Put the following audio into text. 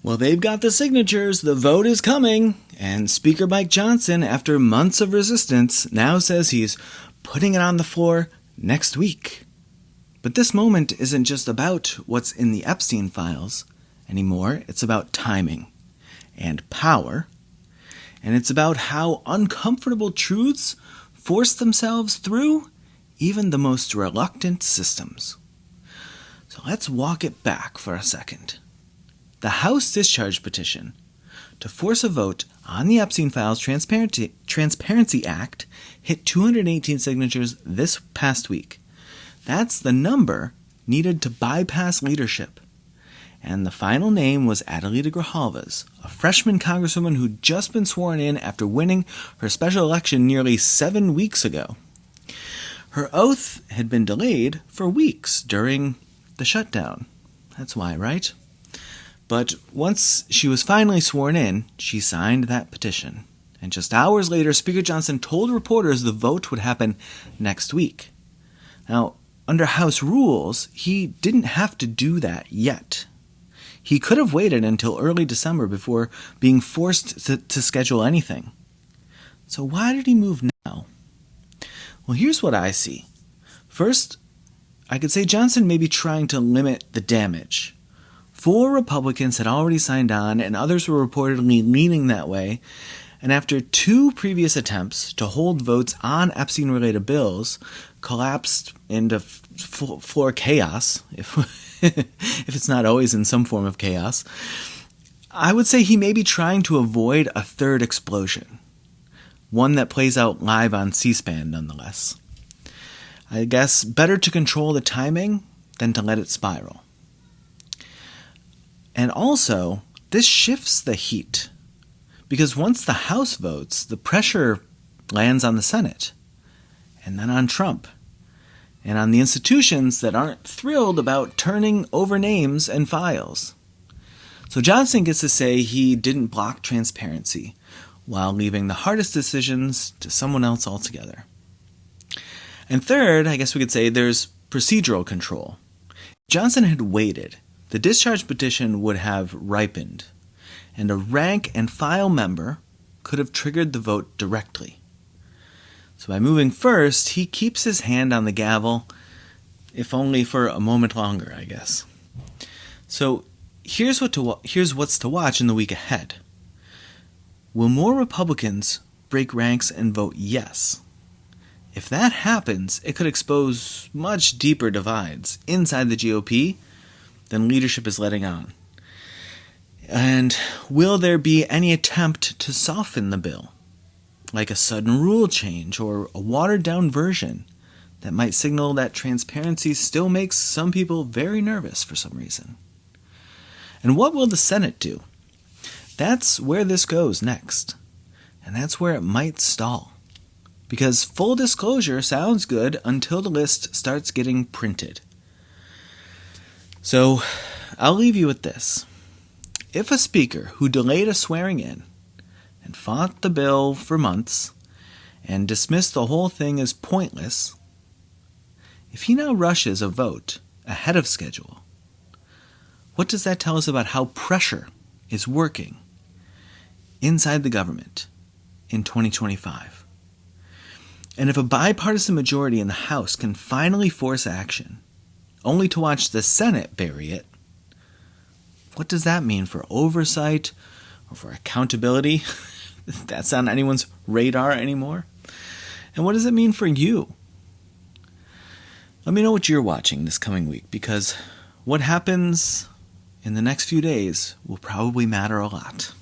Well, they've got the signatures, the vote is coming, and Speaker Mike Johnson, after months of resistance, now says he's putting it on the floor next week. But this moment isn't just about what's in the Epstein files anymore. It's about timing and power, and it's about how uncomfortable truths force themselves through even the most reluctant systems. So let's walk it back for a second. The House Discharge Petition to force a vote on the Epstein Files Transparency Act hit 218 signatures this past week. That's the number needed to bypass leadership. And the final name was Adelita Grijalva's, a freshman congresswoman who'd just been sworn in after winning her special election nearly 7 weeks ago. Her oath had been delayed for weeks during the shutdown. That's why, right? But once she was finally sworn in, she signed that petition. And just hours later, Speaker Johnson told reporters the vote would happen next week. Now, under House rules, he didn't have to do that yet. He could have waited until early December before being forced to schedule anything. So why did he move now? Well, here's what I see. First, I could say Johnson may be trying to limit the damage. 4 Republicans had already signed on, and others were reportedly leaning that way. And after 2 previous attempts to hold votes on Epstein-related bills collapsed into floor chaos, if it's not always in some form of chaos, I would say he may be trying to avoid a third explosion, one that plays out live on C-SPAN nonetheless. I guess better to control the timing than to let it spiral. And also, this shifts the heat, because once the House votes, the pressure lands on the Senate, and then on Trump, and on the institutions that aren't thrilled about turning over names and files. So Johnson gets to say he didn't block transparency, while leaving the hardest decisions to someone else altogether. And third, I guess we could say there's procedural control. If Johnson had waited, the discharge petition would have ripened, and a rank and file member could have triggered the vote directly. So by moving first, he keeps his hand on the gavel, if only for a moment longer, I guess. So here's what's to watch in the week ahead. Will more Republicans break ranks and vote yes? If that happens, it could expose much deeper divides inside the GOP than leadership is letting on. And will there be any attempt to soften the bill, like a sudden rule change or a watered-down version that might signal that transparency still makes some people very nervous for some reason? And what will the Senate do? That's where this goes next, and that's where it might stall. Because full disclosure sounds good until the list starts getting printed. So, I'll leave you with this. If a speaker who delayed a swearing in and fought the bill for months and dismissed the whole thing as pointless, if he now rushes a vote ahead of schedule, what does that tell us about how pressure is working inside the government in 2025? And if a bipartisan majority in the House can finally force action, only to watch the Senate bury it, what does that mean for oversight or for accountability? That's on anyone's radar anymore. And what does it mean for you? Let me know what you're watching this coming week, because what happens in the next few days will probably matter a lot.